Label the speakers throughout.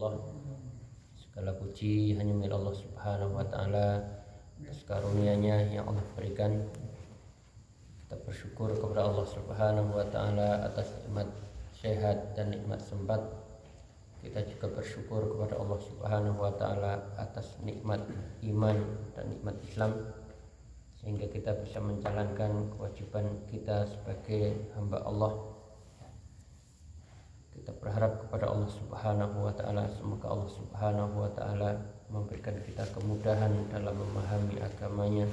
Speaker 1: Allah. Segala puji hanya milik Allah Subhanahu wa taala atas karunia-Nya yang Allah berikan. Kita bersyukur kepada Allah Subhanahu wa taala atas nikmat sehat dan nikmat sempat. Kita juga bersyukur kepada Allah Subhanahu wa taala atas nikmat iman dan nikmat Islam, sehingga kita bisa menjalankan kewajiban kita sebagai hamba Allah. Kita berharap kepada Allah Subhanahu wa taala, semoga Allah Subhanahu wa taala memberikan kita kemudahan dalam memahami agamanya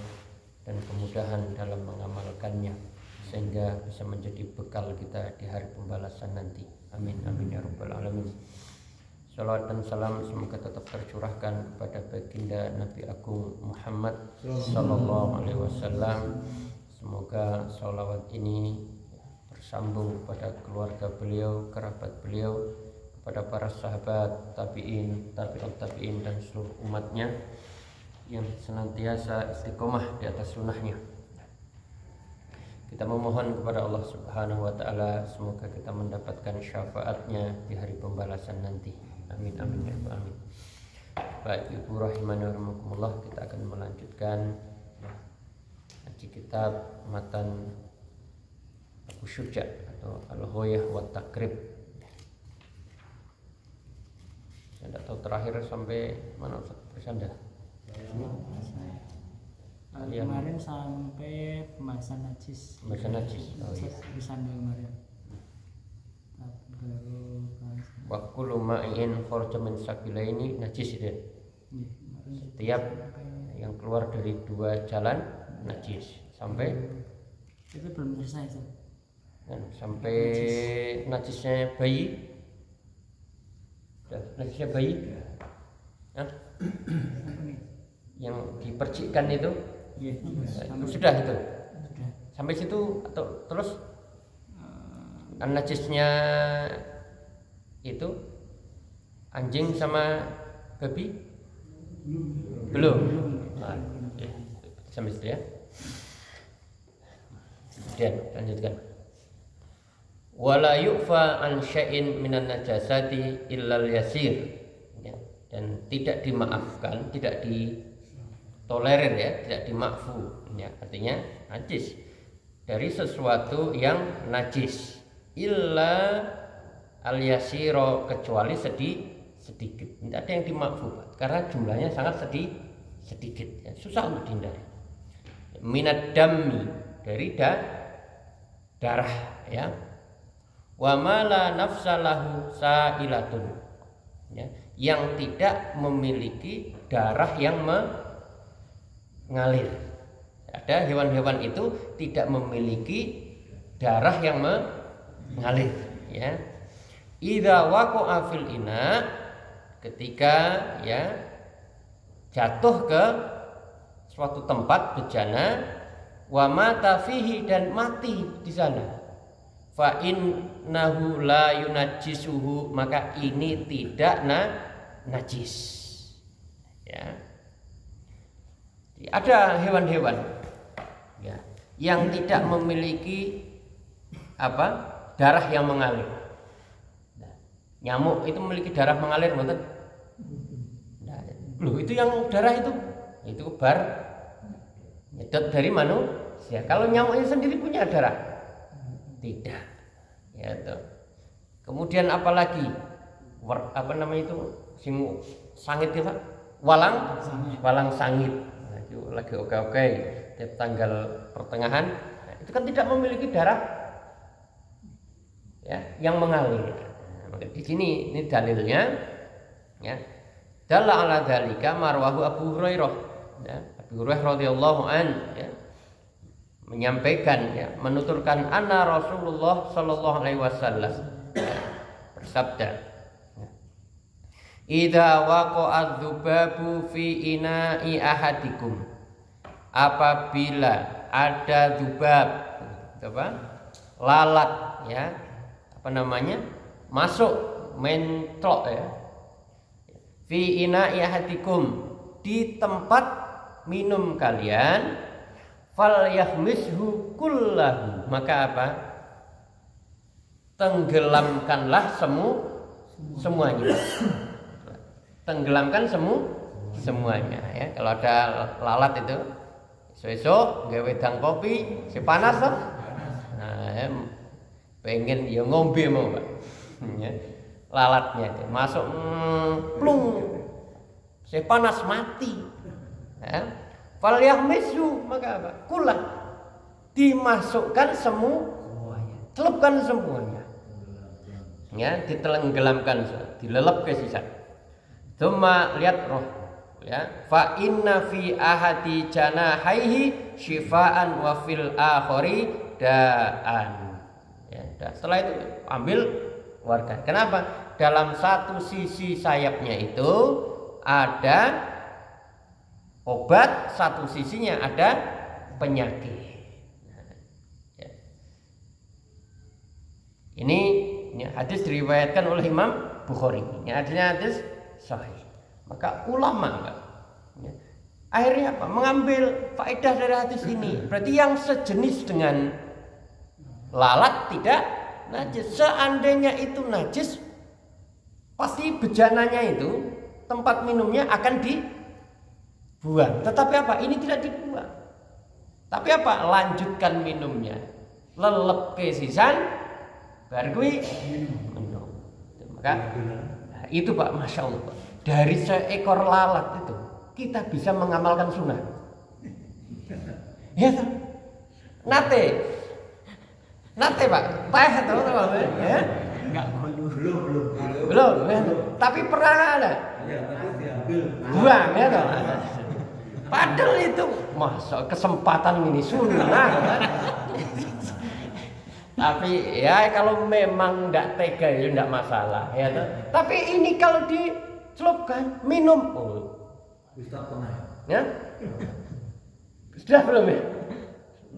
Speaker 1: dan kemudahan dalam mengamalkannya, sehingga bisa menjadi bekal kita di hari pembalasan nanti. Amin amin ya rabbal alamin. Salawat dan salam semoga tetap tercurahkan kepada baginda Nabi Agung Muhammad sallallahu alaihi wasallam. Semoga salawat ini bersambung kepada keluarga beliau, kerabat beliau, kepada para sahabat, tabi'in, tabi'ut tabi'in dan seluruh umatnya yang senantiasa istiqomah di atas sunnahnya. Kita memohon kepada Allah Subhanahu wa taala semoga kita mendapatkan syafaatnya di hari pembalasan nanti. Amin amin ya rabbal alamin. Baik Ibu rahimani wa rahimakumullah, kita akan melanjutkan ngaji kitab matan Abu Syuja atau Al-Ghoyah wa Takrib. Saya tidak tahu terakhir sampai mana Ustaz bersanda.
Speaker 2: Kemarin sampai pembahasan najis.
Speaker 1: Pembahasan najis. Oh iya.
Speaker 2: Bersanda kemarin.
Speaker 1: Wa kullu ma'in kharaja min sabilaini najis itu. Setiap yang keluar dari dua jalan najis. Sampai
Speaker 2: itu belum selesai itu.
Speaker 1: Sampai najisnya bayi. Najisnya bayi. Hah? Yang dipercikkan itu. Sudah itu. Sampai situ atau terus najisnya itu anjing sama babi belum. Sampai situ ya. Kemudian lanjutkan. Wala yu'fa an syai'in minan najasati illal yasir. Ya, dan tidak dimaafkan, tidak ditolerir ya, tidak dimakfu ya, artinya najis dari sesuatu yang najis illa al yasiro, kecuali sedikit. Tidak ada yang dimakfu karena jumlahnya sangat sedikit ya, susah untuk dihindari. Minad dammi, dari darah ya. Wa mala nafsalahu sa'ilatun ya, yang tidak memiliki darah yang mengalir. Ada hewan-hewan itu tidak memiliki darah yang mengalir ya. Idza waqa'a fil ina, ketika ya jatuh ke suatu tempat bejana, wa mata fihi, dan mati di sana, fa innahu la yunajjisuhu, maka ini tidak najis ya. Ada hewan-hewan ya yang tidak memiliki darah yang mengalir. Nyamuk itu memiliki darah mengalir, betul? Loh, itu yang darah itu bar nyedot dari manusia. Kalau nyamuknya sendiri punya darah? Tidak. Ya itu. Kemudian apalagi sing sangit ya Pak? Walang sangit. Nah, itu lagi oke-oke tiap tanggal pertengahan. Nah, itu kan tidak memiliki darah ya yang mengalir. Nah, di sini ini dalilnya ya. Dalla ala dzalika marwahu Abu Hurairah ya. Abu Hurairah radhiyallahu an ya, menyampaikan ya, menuturkan anna Rasulullah sallallahu alaihi wasallam ya, bersabda, idza waqa'a dzubabu fi ina'i ahadikum, apabila ada dzubab lalat ya, masuk mentok ya, fi ina'i ahadikum, di tempat minum kalian, fal yahmishu kullahu, maka tenggelamkanlah semuanya. tenggelamkan semuanya ya. Kalau ada lalat itu esok gawe wedang kopi si panas toh. Nah, ya, pengen ya ngombe mau Pak. Ya. Lalatnya itu masuk plung. Si panas mati. Ya. Fal yahmisu maka apa? Kulah dimasukkan semuanya. Celupkan semuanya. Ya, ditenggelamkan, dilelep ke sisa. Cuma lihat roh ya, fa inna fi ahadi janahaihi syifaan wa fil akhari daan. Ya, dan setelah itu ambil keluarkan. Kenapa? Dalam satu sisi sayapnya itu ada obat, satu sisinya ada penyakit. Ya. Ini hadis diriwayatkan oleh Imam Bukhari. Ini hadis sahih. Maka ulama ya, akhirnya apa? Mengambil faedah dari hadis ini. Berarti yang sejenis dengan lalat tidak najis. Seandainya itu najis, pasti bejananya itu, tempat minumnya akan dibuang. Tetapi apa? Ini tidak dibuang. Tapi apa? Lanjutkan minumnya. Lelep ke sisan, baru kui minum. Maka itu Pak, Masya Allah Pak. Dari seekor lalat itu kita bisa mengamalkan sunnah. Ya, nate Pak, teh atau ya?
Speaker 2: Enggak perlu.
Speaker 1: Belum. Ya. Tapi pernah ada. Buang ya toh. Padahal itu masa kesempatan ini sunnah kan? Tapi ya kalau memang tidak tega ya tidak masalah ya toh. Tapi ini kalau dicelupkan minum, ya sudah belum ya?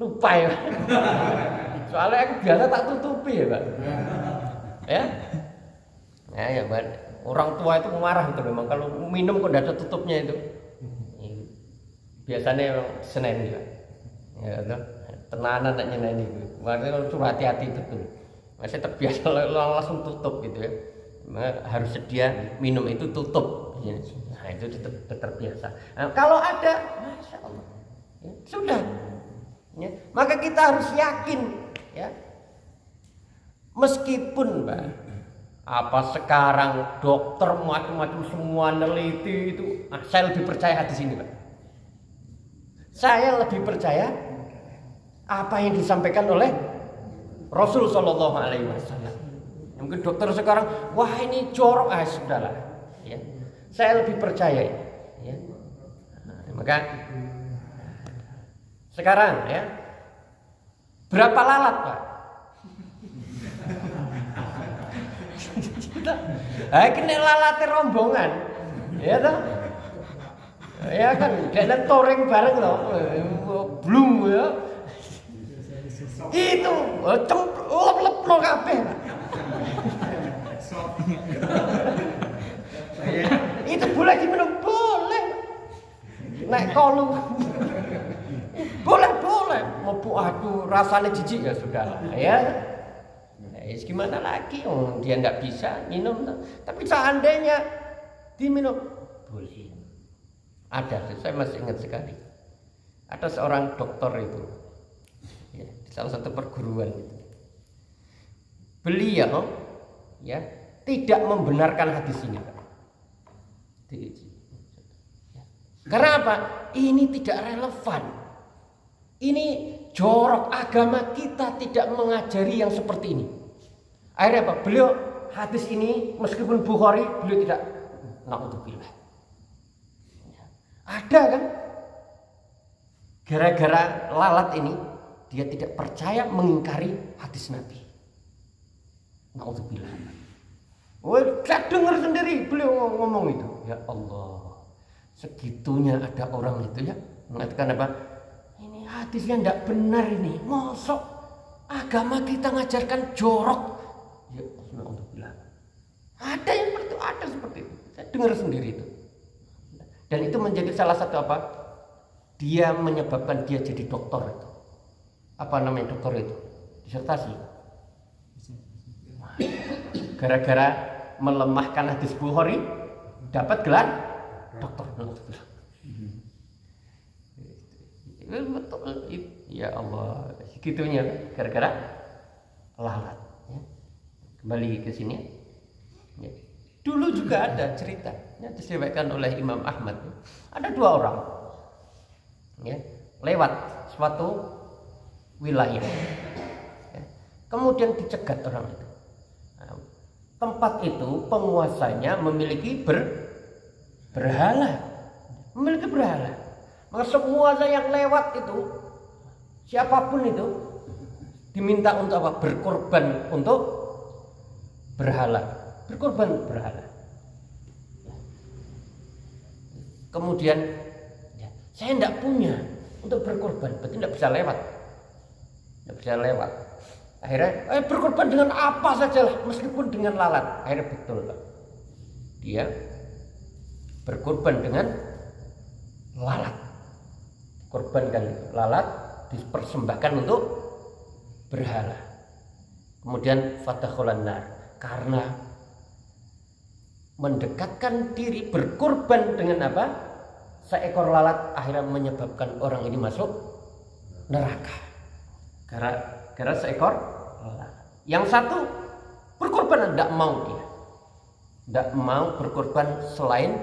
Speaker 1: Lupa ya. Soalnya aku biasa tak tutupi ya Pak. Ya, ya Pak. Orang tua itu marah itu memang kalau minum kok tidak ada tutupnya itu. Biasanya Senin juga. Ya toh. Tenanan nak nyeneni itu. Makanya kalau suruh hati-hati betul. Masih terbiasa langsung tutup gitu ya. Maka harus sedia minum itu tutup. Nah itu terbiasa. Nah, kalau ada, Masya Allah, ya, sudah. Ya. Maka kita harus yakin, ya. Meskipun Mbak, apa sekarang dokter macam-macam semua neliti itu, saya lebih percaya hadis ini Pak. Saya lebih percaya apa yang disampaikan oleh Rasul Shallallahu Alaihi Wasallam. Mungkin dokter sekarang, wah ini jorok, sudahlah. Ya. Saya lebih percaya. Ya. Nah, maka sekarang ya, berapa lalat Pak? Kena lalatnya rombongan, ya toh? Ya kan, dan toreng bareng loh, blung ya. Itu lep-lep lo kabeh. Itu boleh diminum, boleh. Naik kolong. Boleh. Mau aku rasanya jijik ya sudah ya. Gimana lagi? Oh, dia nggak bisa minum. Tapi seandainya diminum, boleh. Ada, saya masih ingat sekali. Ada seorang dokter itu. Ya, di salah satu perguruan itu. Beliau ya tidak membenarkan hadis ini. Karena apa? Ini tidak relevan. Ini jorok, agama kita tidak mengajari yang seperti ini. Akhirnya apa? Beliau hadis ini meskipun Bukhari beliau tidak naudzubillah. Ada kan? Gara-gara lalat ini dia tidak percaya mengingkari hadis Nabi. Naudzubillah. Saya dengar sendiri beliau ngomong itu. Ya Allah, segitunya ada orang itu ya mengatakan apa? Ini hadisnya tidak benar ini. Mosok agama kita ngajarkan jorok. Ya naudzubillah. Ada yang seperti itu, ada seperti itu. Saya dengar sendiri itu. Dan itu menjadi salah satu apa? Dia menyebabkan dia jadi dokter itu. Apa namanya dokter itu? Disertasi. Gara-gara melemahkan hadis Bukhari, dapat gelar dokter. Betul, ya Allah, segitunya gara-gara lalat. Ya. Kembali ke sini. Ya. Dulu juga ada cerita, ya, disebutkan oleh Imam Ahmad. Ada 2 orang, ya, lewat suatu wilayah. Ya. Kemudian dicegat orang itu. Nah, tempat itu penguasanya memiliki berhala, memiliki berhala. Maka semua yang lewat itu, siapapun itu, diminta untuk apa? Berkorban untuk berhala. Berkorban berhala. Kemudian, ya, saya tidak punya untuk berkorban, berarti tidak bisa lewat. Tidak bisa lewat. Akhirnya, berkorban dengan apa saja lah, meskipun dengan lalat. Akhirnya betul, Pak. Dia berkorban dengan lalat. Korbankan lalat, dipersembahkan untuk berhala. Kemudian fatakhulan nar, karena mendekatkan diri berkorban dengan apa? Seekor lalat, akhirnya menyebabkan orang ini masuk neraka. Karena seekor lalat. Yang satu berkorban, tidak mau dia, tidak mau berkorban selain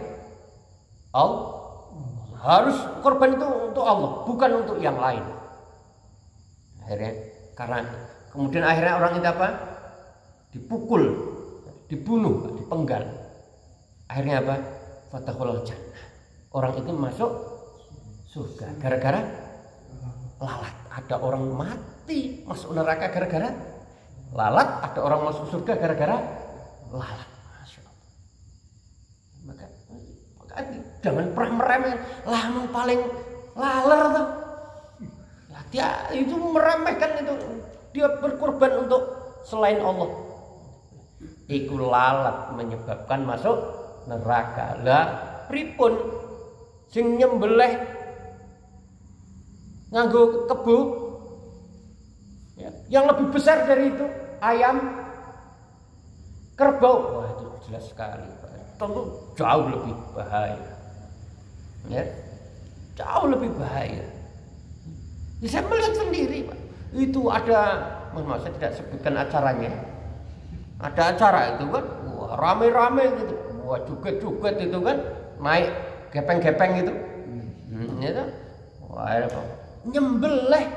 Speaker 1: Allah. Harus korban itu untuk Allah, bukan untuk yang lain. Akhirnya, karena kemudian akhirnya orang itu apa? Dipukul, dibunuh, dipenggal. Akhirnya apa? Fatakhulal jannah. Orang itu masuk surga gara-gara lalat. Ada orang mati masuk neraka gara-gara lalat. Ada orang masuk surga gara-gara lalat. Masya Allah. Maka jangan pernah meremehkan. Lah emang paling laler tuh. Lah dia itu meremehkan itu. Dia berkorban untuk selain Allah. Iku lalat menyebabkan masuk neraka. Lah pripun sing nyembelih nganggo kebo, ya, yang lebih besar dari itu ayam, kerbau. Wah, itu jelas sekali, tentu jauh lebih bahaya, ya, jauh lebih bahaya. Ya, saya melihat sendiri, Pak. Itu ada, mohon maaf saya tidak sebutkan acaranya, ada acara itu kan, wah, rame-rame gitu, wah, joget-joget itu kan, naik gepeng-gepeng itu, itu, wah, apa? Nyembelih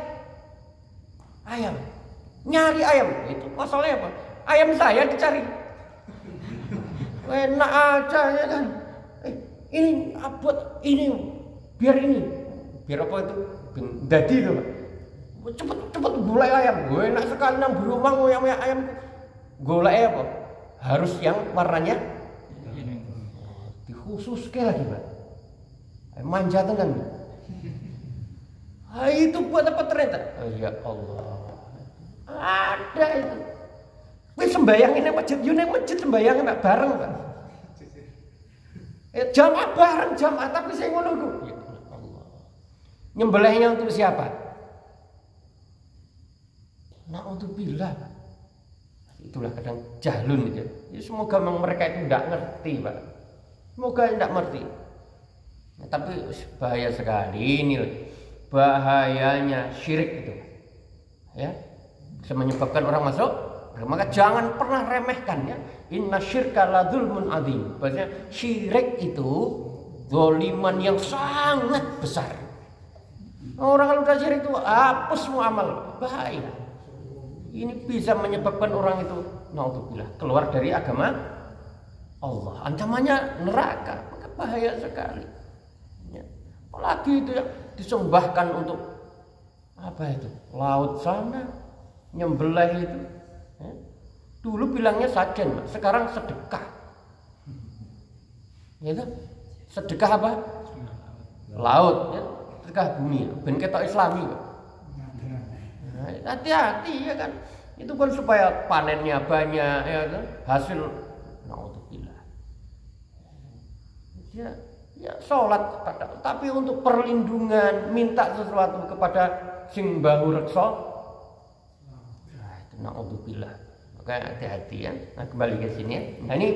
Speaker 1: ayam, nyari ayam, itu masalahnya apa? Ayam saya dicari. Enak aja ya kan. Ini abot ini, biar apa itu? Dadi itu, Pak. Cepet golek ayam. Gue enak sekali nang berumah ngoyak ayam. Golek apa? Harus yang warnanya dikhusus lagi, Pak. Manja tenan. Itu buat apa ternyata? Oh, ya Allah. Ada itu. Wis sembayang ini masjid, yune masjid sembayang nak bareng, Pak. Jamaah bareng jamaah tapi saya ngono ku. Ya Allah. Nyembelihnya untuk siapa? Nah, untuk bila. Itulah kadang jahlun itu. Ya, semoga mereka itu tidak ngerti, Pak. Semoga tidak ngerti. Nah, tapi bahaya sekali ini loh. Bahayanya syirik itu. Ya. Bisa menyebabkan orang masuk. Maka jangan pernah remehkan ya. Inna syirka la dzulmun adzim. Maksudnya syirik itu zaliman yang sangat besar. Orang kalau udah syirik itu hapus semua amal, bahaya. Ini bisa menyebabkan orang itu naudzubillah keluar dari agama Allah. Ancamannya neraka, maka bahaya sekali. Ya. Apalagi itu ya disembahkan untuk apa itu? Laut sana, nyembelih itu. Ya. Dulu bilangnya sajen, sekarang sedekah. Ya kan? Sedekah apa? Laut, ya. Sedekah bumi. Ben ketok Islami, Pak. Nah, hati-hati ya kan. Itu kan supaya panennya banyak, ya kan? Hasil naudzubillah. Ya sholat tapi untuk perlindungan, minta sesuatu kepada sing bahu reksa. Nah, itu naudzubillah. Maka hati-hati ya. Nah, kembali ke sini ya. Nah, ini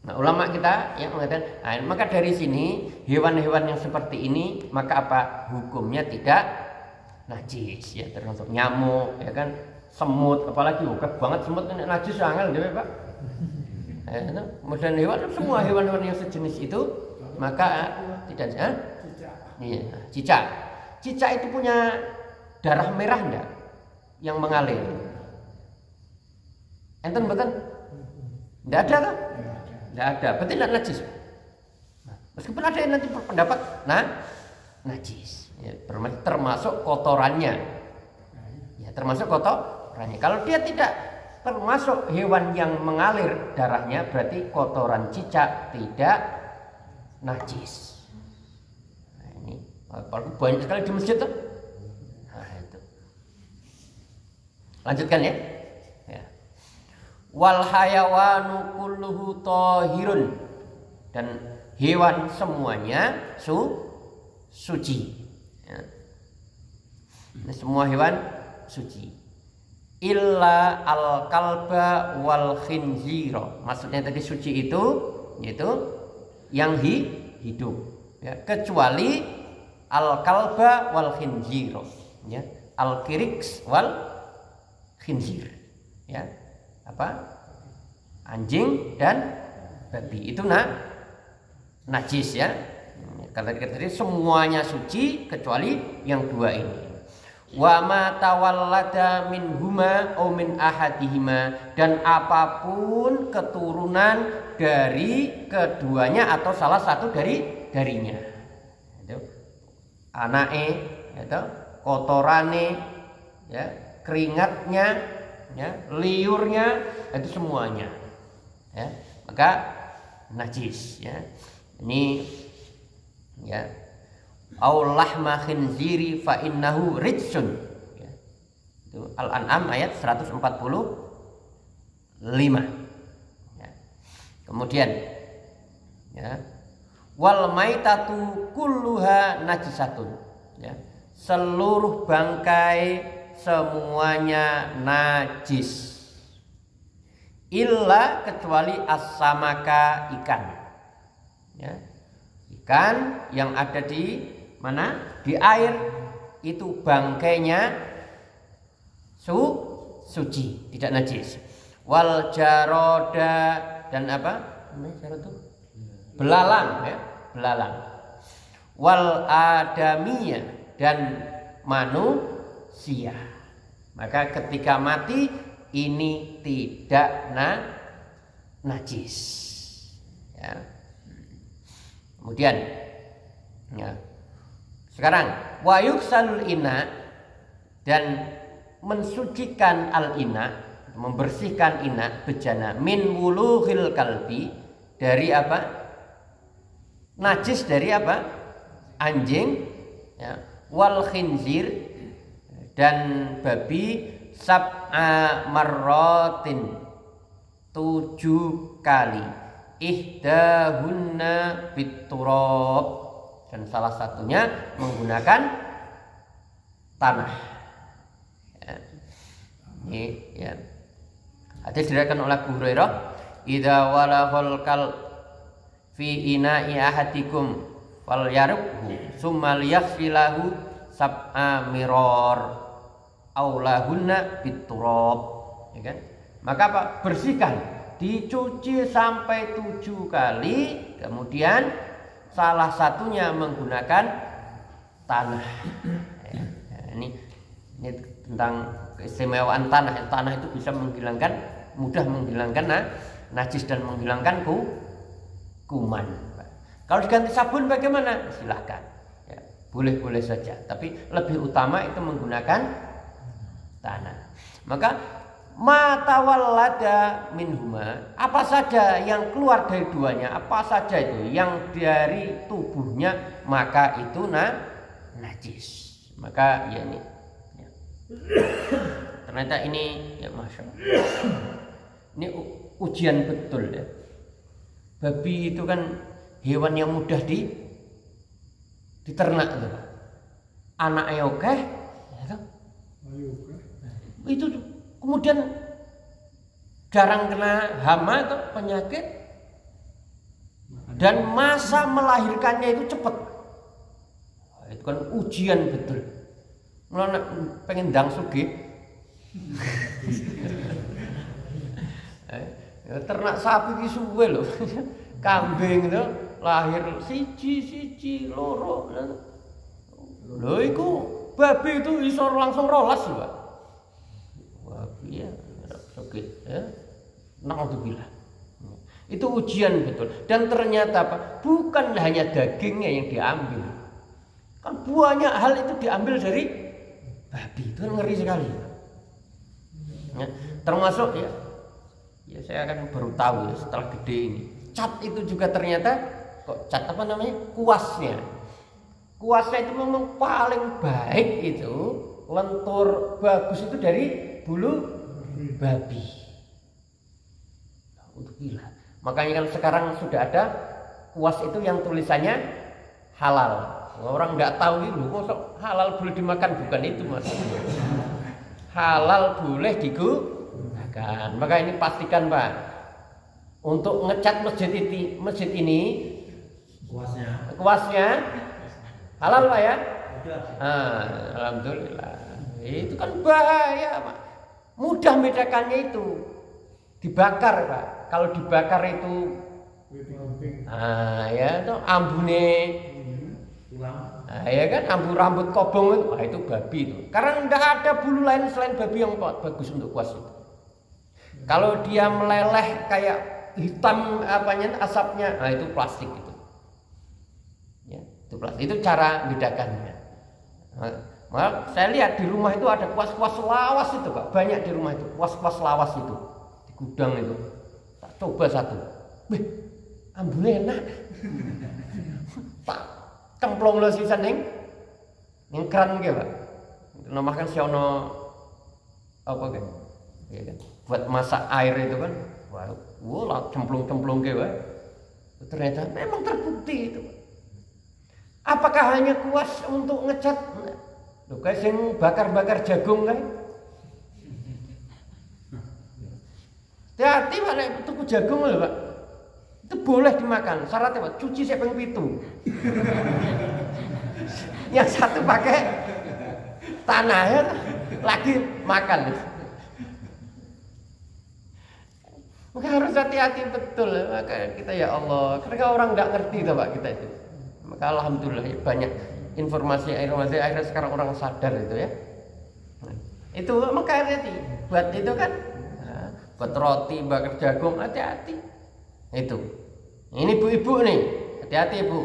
Speaker 1: Nah, ulama kita yang mengatakan, maka dari sini hewan-hewan yang seperti ini maka apa hukumnya tidak najis ya, termasuk nyamuk ya kan, semut, apalagi oke banget semut ini najis angel deh Pak. Kemudian semua hewan-hewan yang sejenis itu maka tidak iya, cicak. Cicak itu punya darah merah enggak yang mengalir? Enten betul? Enggak ada kan? Enggak ada, berarti tidak najis. Meskipun ada yang nanti berpendapat najis ya, termasuk kotorannya ya, termasuk kotorannya. Kalau dia tidak termasuk hewan yang mengalir darahnya, berarti kotoran cicak tidak najis. Nah, ini banyak sekali di masjid tuh. Nah, itu. Lanjutkan ya. Wal hayawanu kulluhu tahirun, dan hewan semuanya suci ya. Semua hewan suci illa al kalba wal khinzira. Maksudnya tadi suci itu yaitu yang hidup ya, kecuali al kalba wal khinzira ya, al kiriks wal khinzir ya, apa anjing dan babi itu najis ya. Kata tadi semuanya suci kecuali yang dua ini. Wa ma tawallada minhuma aw min ahadihima, dan apapun keturunan dari keduanya atau salah satu darinya. Itu anake itu kotorane ya, keringatnya ya, liurnya, itu semuanya ya, maka najis ya. Ini ya, au lahma khinziri fa innahu rijsun ya. Itu Al-An'am ayat 145 ya. Kemudian ya, wal maitatu kulluha najisatun ya, seluruh bangkai semuanya najis illa kecuali as-samaka, ikan ya, ikan yang ada di mana, di air itu bangkainya suci tidak najis. Wal jaroda, dan apa itu belalang ya, belalang. Wal adamiyah, dan manusia. Maka ketika mati ini tidak najis ya. Kemudian ya, sekarang wa yuksalul ina, dan mensucikan al ina, membersihkan ina bejana min wuluhil kalbi, dari apa najis, dari apa anjing ya, wal khinzir, dan babi sab'a marratin 7 kali, ihdahunna biturab, dan salah satunya menggunakan tanah ya. Ini ya, hadis diriwayatkan oleh Abu Hurairah, idza walahul kal fi ina'i ahadikum fal yarubhu summa liyaghsilahu sab'a miror aulahunna biturab ya kan. Maka apa, bersihkan, dicuci sampai 7 kali, kemudian salah satunya menggunakan tanah ya. Ini tentang keistimewaan tanah. Tanah itu bisa menghilangkan, mudah menghilangkan najis dan menghilangkan kuman. Kalau diganti sabun bagaimana? Silahkan ya, boleh-boleh saja, tapi lebih utama itu menggunakan tanah. Maka matawallada minhuma, apa saja yang keluar dari duanya, apa saja itu yang dari tubuhnya, maka itu najis. Maka ya ini ya. Ternyata ini ya, masya Allah, ini ujian betul ya. Babi itu kan hewan yang mudah diternak tuh. Anaknya oke ya, itu kemudian jarang kena hama atau penyakit, dan masa melahirkannya itu cepat. Itu kan ujian betul. Mulane pengen ndang sugih. Ternak sapi ki suwe lho. Kambing itu lahir siji loro. Lho iku babi itu iso langsung 12 lho, Pak. Babi ya, oke ya. Naudzubillah. Itu ujian betul. Dan ternyata Pak, bukan hanya dagingnya yang diambil. Kan banyak hal itu diambil dari babi. Itu kan ngeri sekali. Ya, termasuk ya saya akan baru tahu ya, setelah gede ini. Cat itu juga ternyata cat apa namanya? Kuasnya. Kuasnya itu memang paling baik itu lentur bagus itu dari bulu babi. Untuk gila. Makanya kan sekarang sudah ada kuas itu yang tulisannya halal. Orang nggak tahu itu, kok halal boleh dimakan, bukan itu Mas. Halal boleh digunakan. Maka ini pastikan Pak, untuk ngecat masjid ini kuasnya halal Pak ya. Alhamdulillah. Itu kan bahaya Pak. Mudah bedakannya itu dibakar Pak. Kalau dibakar itu ya itu ambune ya kan, ambu rambut kobong itu babi itu. Karena tidak ada bulu lain selain babi yang bagus untuk kuas itu. Kalau dia meleleh kayak hitam apanya asapnya, itu plastik itu. Ya, itu plastik. Itu cara bedakannya. Nah, saya lihat di rumah itu ada kuas-kuas lawas itu Pak. Banyak di rumah itu kuas-kuas lawas itu di gudang itu. Tak coba satu. Ambune enak. Tak cemplung lo sisan ning keran ge Pak. Nomah kan si ono apa kan? Ya kan. Buat masak air itu kan. Wah, cemplung-cemplung ge wae. Ternyata memang terbukti itu. Apakah hanya kuas untuk ngecat? Lho kayak sing bakar-bakar jagung kan? Hati-hati Pak, nek tuku jagung lho Pak. Itu boleh dimakan, syaratnya Pak, cuci sik ping 7. Yang satu pakai tanah ya, lagi makan. Maka harus hati-hati betul. Maka kita ya Allah, karena orang nggak ngerti tuh Pak kita itu. Maka alhamdulillah banyak informasi akhirnya sekarang orang sadar itu ya. Itu maka hati-hati. Buat itu kan, buat roti, bakar jagung, hati-hati. Itu. Ini ibu-ibu nih, hati-hati Bu.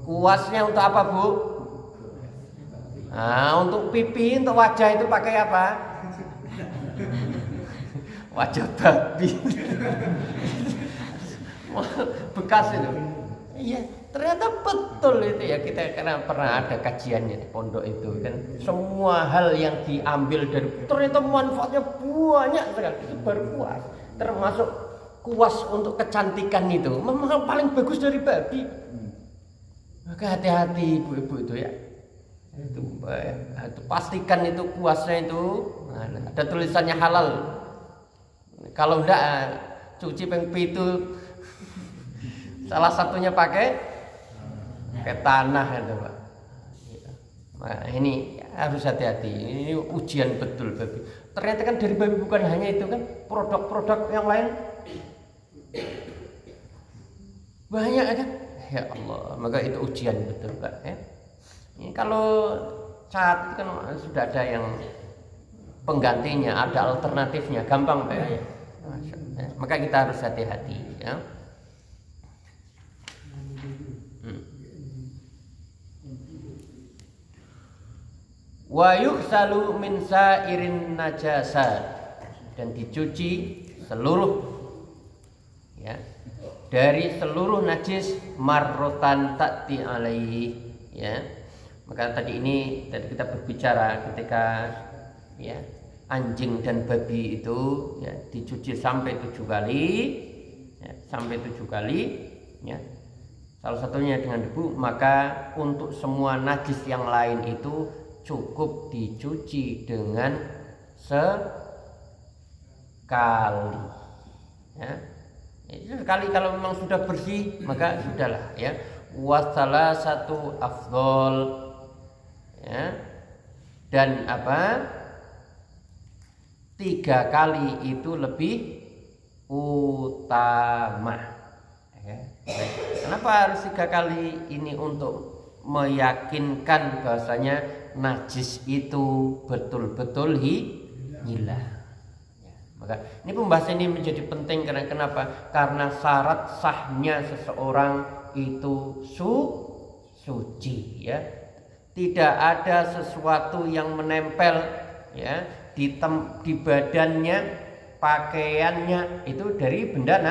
Speaker 1: Kuasnya untuk apa Bu? Untuk pipi, untuk wajah itu pakai apa? Wajah babi. Bekas itu. Iya, ternyata betul itu ya, kita karena pernah ada kajiannya di pondok itu kan. Semua hal yang diambil dari ternyata manfaatnya banyak sekali. Itu baru kuas. Termasuk kuas untuk kecantikan itu memang paling bagus dari babi. Maka hati-hati ibu-ibu itu ya. Itu pastikan itu kuasnya itu ada tulisannya halal. Kalau enggak cuci ping 7 salah satunya pakai tanah itu Pak. Nah, ini harus hati-hati. Ini ujian betul babi. Ternyata kan dari babi bukan hanya itu kan, produk-produk yang lain banyak kan. Ya Allah, maka itu ujian betul Pak ya. Ini kalau saat itu kan sudah ada yang penggantinya, ada alternatifnya, gampang Pak ya. Maka kita harus hati-hati ya. Wa yughsalu min sa'irin najasat, dan dicuci seluruh ya dari seluruh najis marrotan ta'ti alaihi ya. Maka tadi kita berbicara ketika ya anjing dan babi itu ya dicuci sampai 7 kali ya, sampai 7 kali ya. Salah satunya dengan debu, maka untuk semua najis yang lain itu cukup dicuci dengan sekali ya. Sekali kalau memang sudah bersih maka sudahlah ya. Wasalah satu afdol ya. Dan apa? 3 kali itu lebih utama ya. Kenapa harus 3 kali ini? Untuk meyakinkan bahwasanya najis itu betul-betul hilang. Maka ini pembahasan ini menjadi penting karena kenapa? Karena syarat sahnya seseorang itu suci ya. Tidak ada sesuatu yang menempel ya di badannya, pakaiannya itu dari benda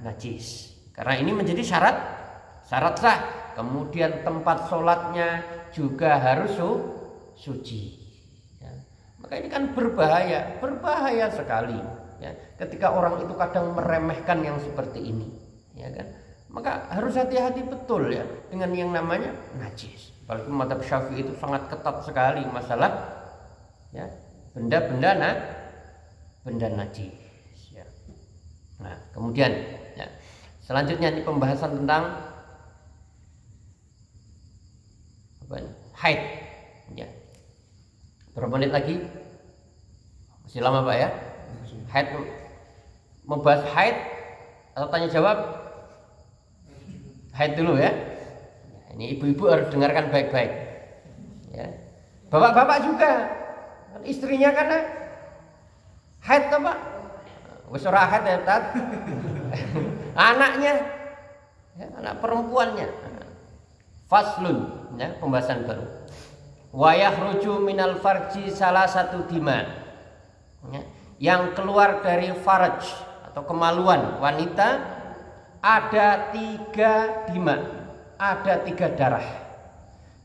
Speaker 1: najis. Karena ini menjadi syarat sah. Kemudian tempat sholatnya juga harus suci. Maka ini kan berbahaya sekali ya. Ketika orang itu kadang meremehkan yang seperti ini ya kan, maka harus hati-hati betul ya dengan yang namanya najis. Apalagi mazhab Syafi'i itu sangat ketat sekali masalah ya benda najis ya. Nah kemudian ya, selanjutnya ini pembahasan tentang haid ya. Berapa menit lagi? Masih lama Pak ya? Haid, membahas haid atau tanya jawab? Haid dulu ya. Ini ibu-ibu harus dengarkan baik-baik. Ya. Bapak-bapak juga, istrinya kan haid toh Pak? Wis ora haid ya Tat. Anaknya, ya, anak perempuannya. Faslun, ya, pembahasan baru. Wa yakhruju minal farji salah satu dima ya, yang keluar dari farj atau kemaluan wanita ada 3 dima, ada 3 darah.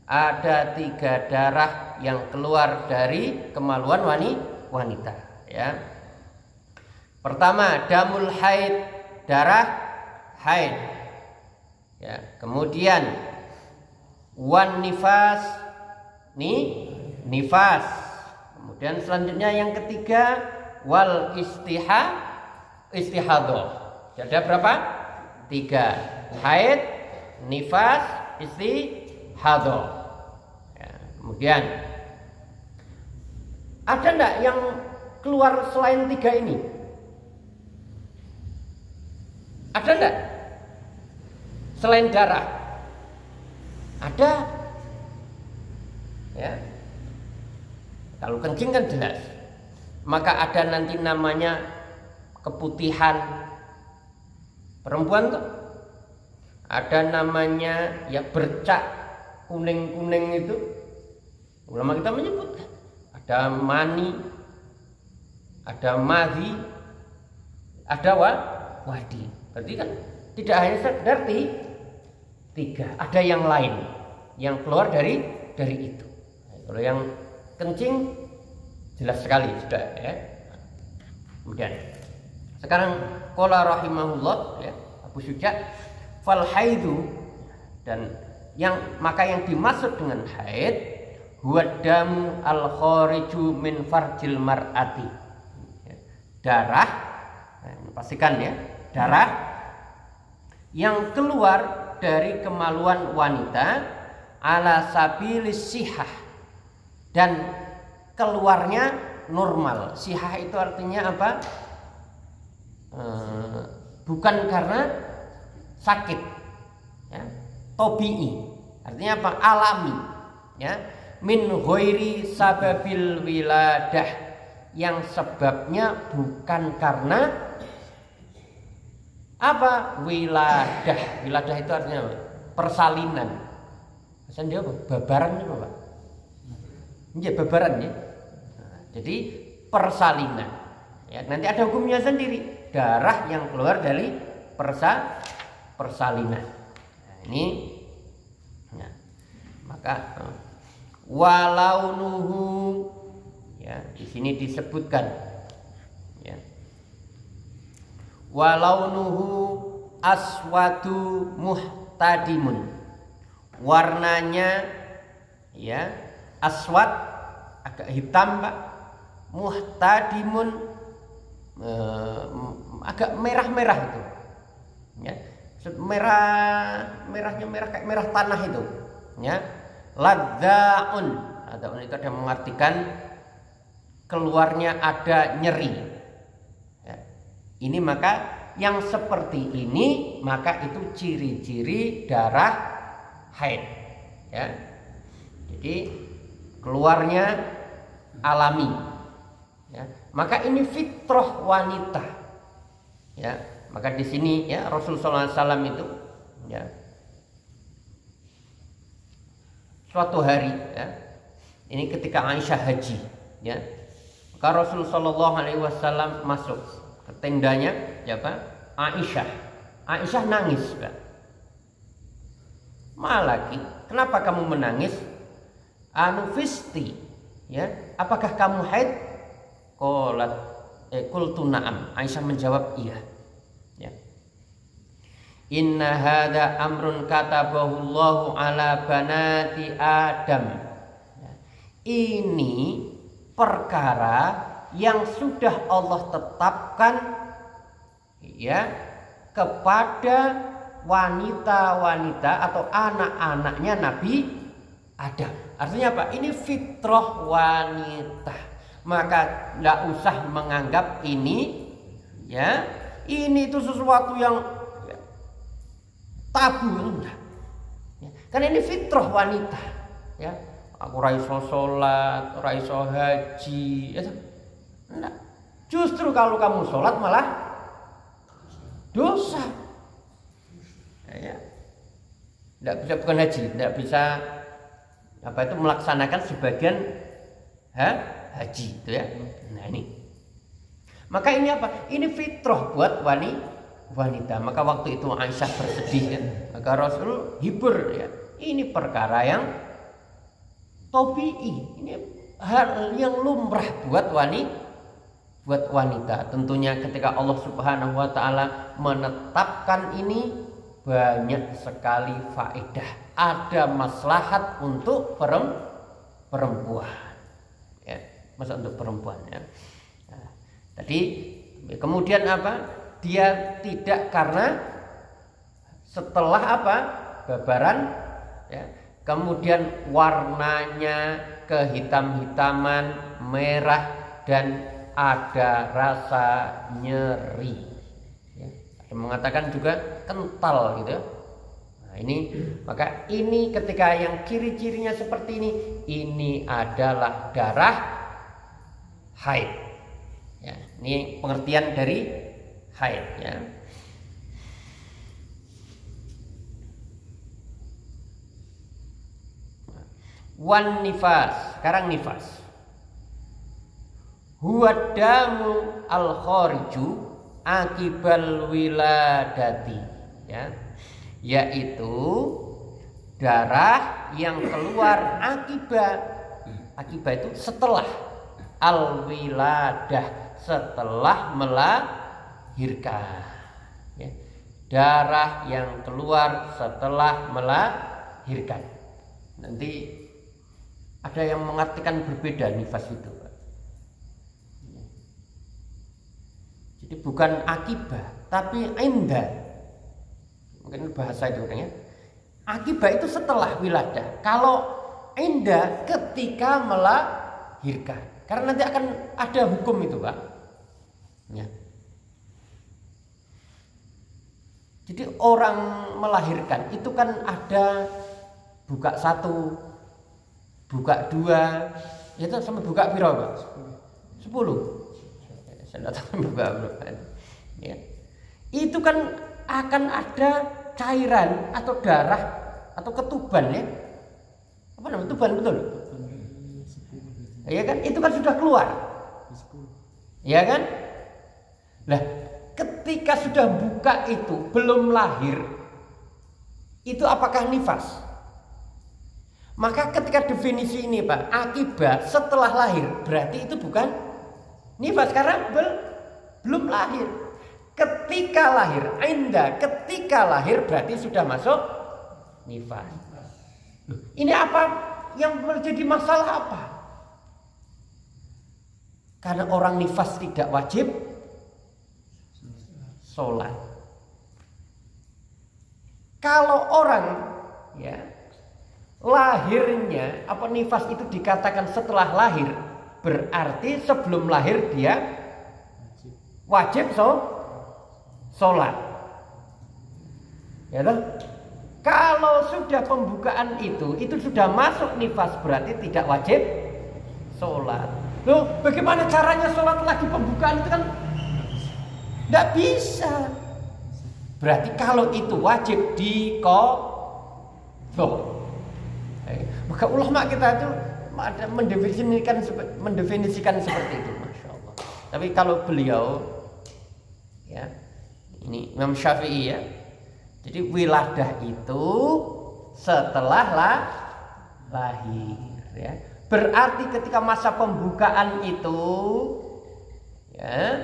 Speaker 1: Ada 3 darah yang keluar dari kemaluan wanita ya. Pertama damul haid, darah haid ya. Kemudian wan nifas, nifas. Kemudian selanjutnya yang ketiga wal istihadah. Ada berapa? 3. Haid, nifas, istihadah ya. Kemudian ada enggak yang keluar selain 3 ini? Ada enggak? Selain darah? Ada ya. Kalau kencing kan jelas. Maka ada nanti namanya keputihan perempuan tuh. Ada namanya ya bercak kuning-kuning itu. Ulama kita menyebutkan ada mani, ada madhi, ada wadi. Berarti kan tidak hanya sekedar 3, ada yang lain yang keluar dari itu. Kalau yang kencing jelas sekali sudah ya. Kemudian sekarang qala rahimahullah ya, Abu Syuja fal haidu, dan maka yang dimaksud dengan haid huwa damu al khariju min farjil mar'ati ya, darah pastikan ya, darah yang keluar dari kemaluan wanita ala sabilis sihah, dan keluarnya normal. Sihah itu artinya apa? Bukan karena sakit ya. Tobi'i artinya apa? Alami ya. Min ghairi sababil wiladah, yang sebabnya bukan karena apa? Wiladah. Wiladah itu artinya apa? Persalinan. Pesan dia apa? Babaran itu Pak. Ini babaran ya. Nah, jadi persalinan. Ya, nanti ada hukumnya sendiri. Darah yang keluar dari persalinan. Nah, ini ya. Maka walaunuhu ya, di sini disebutkan ya. Walaunuhu aswadu muhtadimun, warnanya ya aswad agak hitam Pak, muhtadimun agak merah-merah itu Ya. Merahnya merah kayak merah tanah itu. Ya. Ladzaun. Ladzaun itu ada mengartikan keluarnya ada nyeri. Ya. Ini maka yang seperti ini maka itu ciri-ciri darah haid. Ya. Jadi keluarnya alami. Ya. Maka ini fitrah wanita. Ya. Maka di sini ya Rasulullah SAW itu ya suatu hari ya ini ketika Aisyah haji ya maka Rasulullah SAW masuk ke tendanya ya Pak Aisyah nangis Pak. Malaki kenapa kamu menangis? Anufisti ya apakah kamu haid? Qultu na'am. Aisyah menjawab iya. Ya. Inna hadza amrun katabahu Allahu ala banati Adam. Ya. Ini perkara yang sudah Allah tetapkan ya kepada wanita-wanita atau anak-anaknya Nabi Adam. Artinya apa? Ini fitrah wanita. Maka tidak usah menganggap ini ya ini itu sesuatu yang ya, tabu enggak. Ya, karena ini fitrah wanita. Ya, aku raiso sholat, raiso haji. Ya, enggak. Justru kalau kamu sholat malah dosa. Ya, tidak bisa bukan haji, tidak bisa apa itu melaksanakan sebagian haji itu ya. Nah ini. Maka ini apa? Ini fitrah buat wanita. Maka waktu itu Aisyah bersedih ya. Maka Rasul hibur ya. Ini perkara yang tabi'i. Ini hal yang lumrah buat wanita. Tentunya ketika Allah Subhanahu wa taala menetapkan ini banyak sekali faedah. Ada maslahat untuk perempuan. Ya, maksud untuk perempuan ya. Jadi kemudian apa? Dia tidak karena setelah apa? Babaran ya. Kemudian warnanya kehitam-hitaman, merah dan ada rasa nyeri. Ya. Ada mengatakan juga kental gitu. Nah, ini maka ini ketika yang ciri-cirinya seperti ini adalah darah haid. Ya, ini pengertian dari haid ya. Wan nifas, sekarang nifas. Huwa damu al khariju akibal wiladati ya. Yaitu darah yang keluar akibat itu setelah al wiladah setelah melahirkan ya. Darah yang keluar setelah melahirkan. Nanti ada yang mengartikan berbeda nifas itu Pak. Jadi bukan akibah tapi inda. Mungkin bahasa itu ya. Akibah itu setelah wiladah. Kalau inda ketika melahirkan. Karena nanti akan ada hukum itu Pak. Ya. Jadi orang melahirkan itu kan ada buka 1, buka 2, itu sampai buka piro Pak? 10. Saya tidak tahu buka berapa. Ya. Itu kan akan ada cairan atau darah atau ketuban ya. Apa namanya? Tuban betul? Iya kan? Itu kan sudah keluar. Iya kan? Nah, ketika sudah buka itu belum lahir, itu apakah nifas? Maka ketika definisi ini Pak, akibah setelah lahir, berarti itu bukan nifas karena belum lahir. Ketika lahir, ketika lahir berarti sudah masuk nifas. Ini apa yang menjadi masalah apa? Karena orang nifas tidak wajib sholat. Kalau orang ya lahirnya nifas itu dikatakan setelah lahir, berarti sebelum lahir dia wajib sholat. Ya toh? Kalau sudah pembukaan itu sudah masuk nifas, berarti tidak wajib sholat. Loh, bagaimana caranya sholat lagi pembukaan itu kan tidak bisa. Berarti kalau itu wajib diqadha. Maka ulama kita itu mendefinisikan seperti itu, masya Allah. Tapi kalau beliau, ya, ini Imam Syafi'i ya. Jadi wiladah itu setelah lahir, ya. Berarti ketika masa pembukaan itu, ya,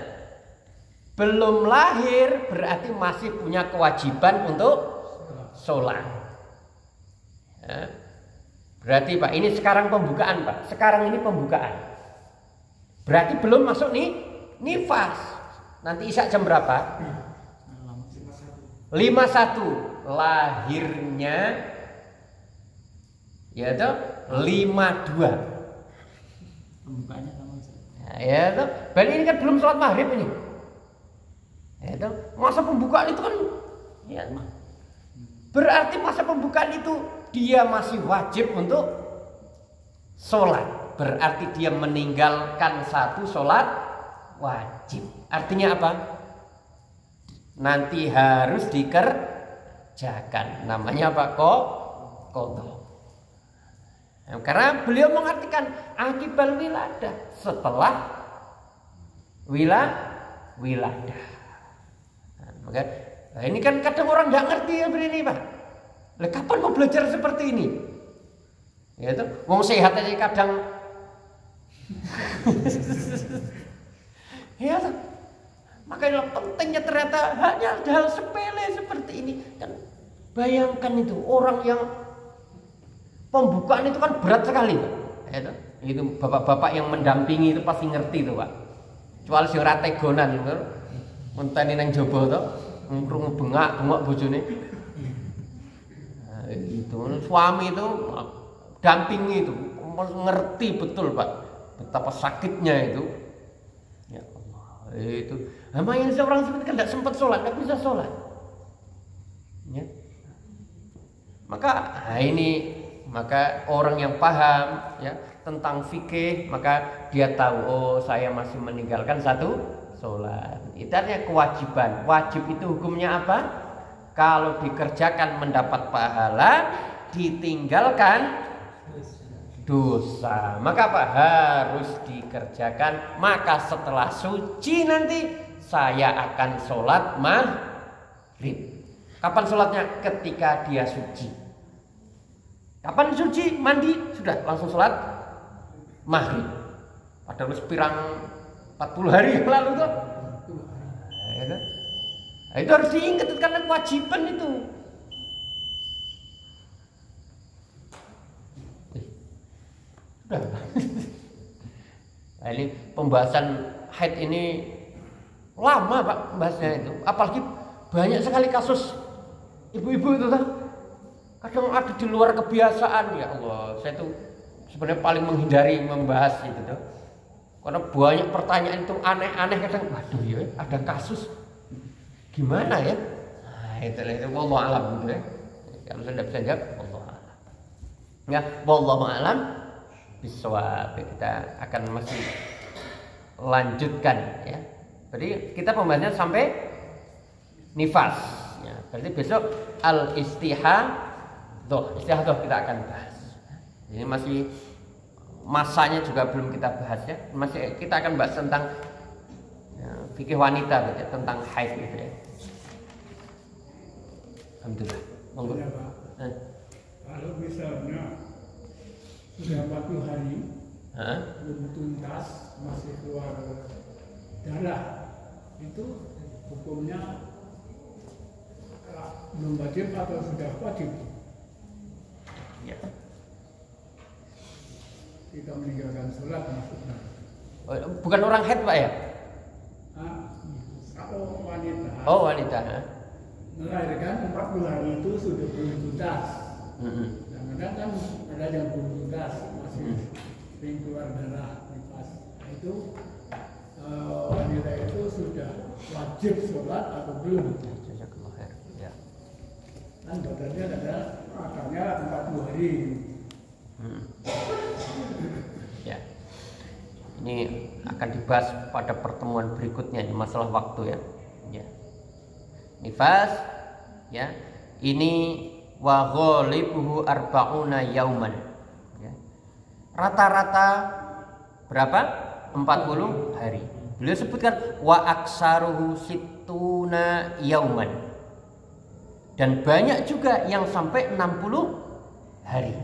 Speaker 1: belum lahir, berarti masih punya kewajiban untuk sholat. Ya. Berarti Pak, ini sekarang pembukaan Pak. Sekarang ini pembukaan. Berarti belum masuk nih nifas. Nanti isya jam berapa? 51. Lahirnya ya toh 52.
Speaker 2: Pembukaannya sama Ustaz.
Speaker 1: Nah, ya toh. Berarti ini kan belum sholat maghrib ini. Ya toh. Masa pembukaan itu kan ya. Berarti masa pembukaan itu dia masih wajib untuk sholat. Berarti dia meninggalkan satu sholat wajib. Artinya apa? Nanti harus dikerjakan. Namanya apa? Qadha. Karena beliau mengartikan akibal wiladah, setelah wiladah. Maka ini kan kadang orang nggak ngerti ya ini Pak. Lah kapan mau belajar seperti ini? Ya itu, wong sehat aja kadang. Ya toh. Makanya pentingnya ternyata hanya hal sepele seperti ini. Dan bayangkan itu orang yang pembukaan itu kan berat sekali Pak. Ya toh. Itu bapak-bapak yang mendampingi itu pasti ngerti itu Pak. Kecuali sing ora tegonan itu. Menteni nang jaba to, krungu bengak-bengok bojone. Itu suami itu dampingi itu mengerti betul Pak betapa sakitnya itu. Ya Allah, itu namanya seorang seperti kan tidak sempat sholat, tidak bisa sholat ya. Maka maka orang yang paham ya tentang fikih, maka dia tahu, oh saya masih meninggalkan satu sholat. Itu artinya kewajiban. Wajib itu hukumnya apa? Kalau dikerjakan mendapat pahala, ditinggalkan dosa. Maka apa? Harus dikerjakan. Maka setelah suci nanti saya akan sholat maghrib. Kapan sholatnya? Ketika dia suci. Kapan suci? Mandi sudah langsung sholat maghrib. Padahal sepirang 40 hari yang lalu tuh. Nah, itu harus diingat karena kewajiban itu. Sudah. Nah, ini pembahasan haid ini lama Pak bahasnya itu. Apalagi banyak sekali kasus ibu-ibu itu kan. Kadang ada di luar kebiasaan, ya Allah. Saya tuh sebenarnya paling menghindari membahas itu tuh. Karena banyak pertanyaan itu aneh-aneh kadang. Waduh ya, ada kasus gimana ya? Nah, itu wallahu alam gitu ya. Kalau saya tidak bisa jawab, wallahu alam. Ya, wallahu alam bisawab. Kita akan masih lanjutkan ya. Jadi kita pembahasannya sampai nifas ya. Berarti besok istihadah kita akan bahas. Ini masih masanya juga belum kita bahas ya. Masih kita akan bahas tentang ya, fikih wanita ya, tentang haid gitu ya. Alhamdulillah. Monggo.
Speaker 3: Kalau misalnya sudah 40 hari belum tuntas masih keluar darah, itu hukumnya belum wajib atau sudah wajib?
Speaker 1: Ya.
Speaker 3: Kita meninggalkan sholat maksudnya.
Speaker 1: Bukan orang haid Pak ya?
Speaker 3: Kalau wanita.
Speaker 1: Oh wanita.
Speaker 3: melahirkan 40 hari itu sudah belum tuntas. Kadang-kadang kan ada yang belum tuntas, masih sering keluar darah nifas. Nah, itu wanita itu sudah wajib sholat atau belum?
Speaker 1: Ya.
Speaker 3: Kan badannya akarnya 40 hari.
Speaker 1: Ya. Ini akan dibahas pada pertemuan berikutnya, ini masalah waktu ya. Ya. Nifas ya. Ini wa ghalibuhu arba'una yauman. Ya. Rata-rata berapa? 40 hari. Beliau sebutkan wa aksaruhu situna yauman. Dan banyak juga yang sampai 60 hari.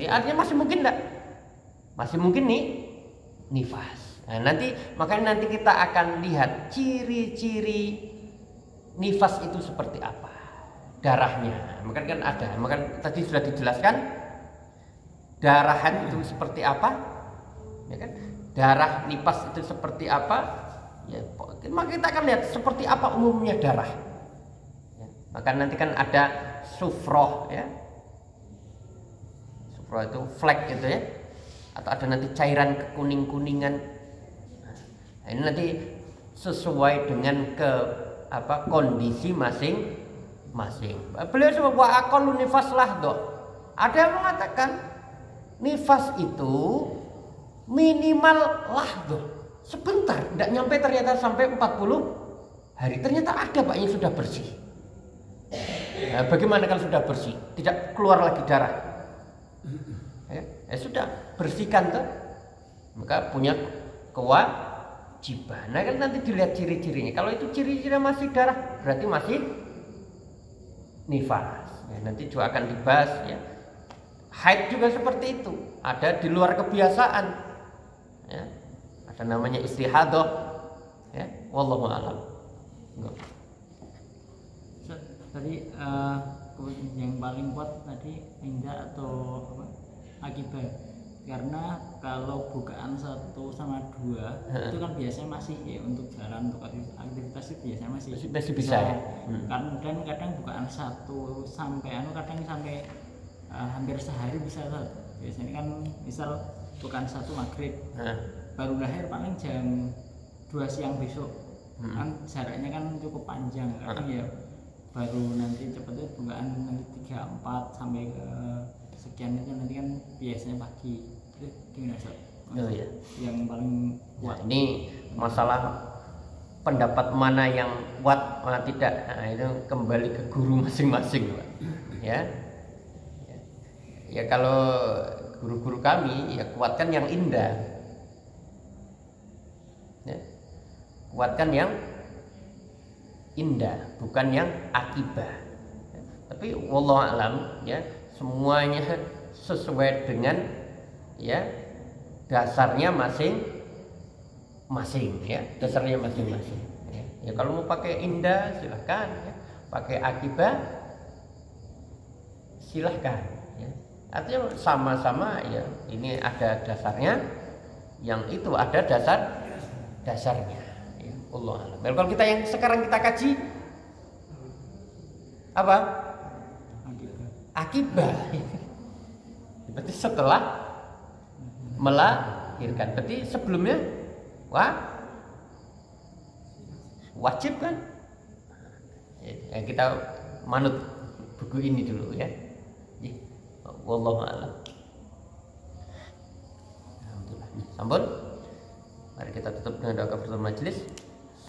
Speaker 1: Artinya masih mungkin enggak? Masih mungkin nih nifas. Nah, makanya nanti kita akan lihat ciri-ciri nifas itu seperti apa. Darahnya. Maka kan ada. Maka tadi sudah dijelaskan darahan itu seperti apa? Ya kan? Darah nifas itu seperti apa? Ya, maka kita akan lihat seperti apa umumnya darah. Ya, maka nanti kan ada sufroh ya. Sufroh itu flek gitu ya. Atau ada nanti cairan kekuning-kuningan. Nah, ini nanti sesuai dengan kondisi masing-masing. Beliau sebut wa aqallu nifas lahdo. Ada yang mengatakan nifas itu minimal lahdo, sebentar, tidak nyampe ternyata sampai 40 hari. Ternyata ada Pak yang sudah bersih. Nah, bagaimana kalau sudah bersih? Tidak keluar lagi darah. Ya sudah, bersihkan tuh. Maka punya kewajiban. Nah kan nanti dilihat ciri-cirinya. Kalau itu ciri-cirinya masih darah, berarti masih nifas. Ya, nanti juga akan dibahas ya. Haid juga seperti itu. Ada di luar kebiasaan. Ya. Ada namanya istihadah. Ya, wallahu a'lam.
Speaker 2: Tadi yang paling kuat tadi indah atau apa? Akibat. Karena kalau bukaan 1 sama 2 itu kan biasanya masih ya, untuk jalan, untuk aktivitas itu biasanya masih
Speaker 1: bisa ya.
Speaker 2: Kan dan kadang bukaan 1 sampai kadang sampai hampir sehari bisa. Biasanya kan misal bukaan 1 maghrib baru lahir paling jam 2 siang besok. Kan jaraknya kan cukup panjang, kadang ya baru nanti cepetnya bukaan nanti 3-4 sampai ke sekian itu nanti kan biasanya pagi. Itu gimana Ustaz?
Speaker 1: Oh iya.
Speaker 2: Yang paling kuat.
Speaker 1: Nah, ini masalah pendapat mana yang kuat mana tidak. Nah, itu kembali ke guru masing-masing, Pak. Ya. Ya kalau guru-guru kami ya kuatkan yang indah. Ya. Kuatkan yang indah, bukan yang akibah. Ya. Tapi wallahu a'lam ya, semuanya sesuai dengan ya dasarnya masing-masing ya, dasarnya masing-masing ya. Ya kalau mau pakai indah silahkan ya. Pakai akibah silahkan ya. Artinya sama-sama ya, ini ada dasarnya, yang itu ada dasarnya ya. Allah a'lam. Kalau kita yang sekarang kita kaji apa? Akibah. Berarti setelah melahirkan. Berarti sebelumnya wajib kan? Ya, kita manut buku ini dulu ya. Wallahu a'lam. Alhamdulillah. Sampun. Mari kita tutup dengan doa kafaratul majelis.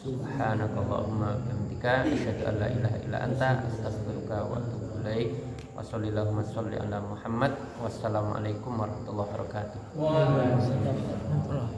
Speaker 1: Subhanakallahumma wa bihamdika asyhadu an la ilaha illa anta astaghfiruka wa atubu ilaik. Wassallallahu ala Muhammad. Wassalamualaikum warahmatullahi wabarakatuh.
Speaker 3: Waalaikumsalam.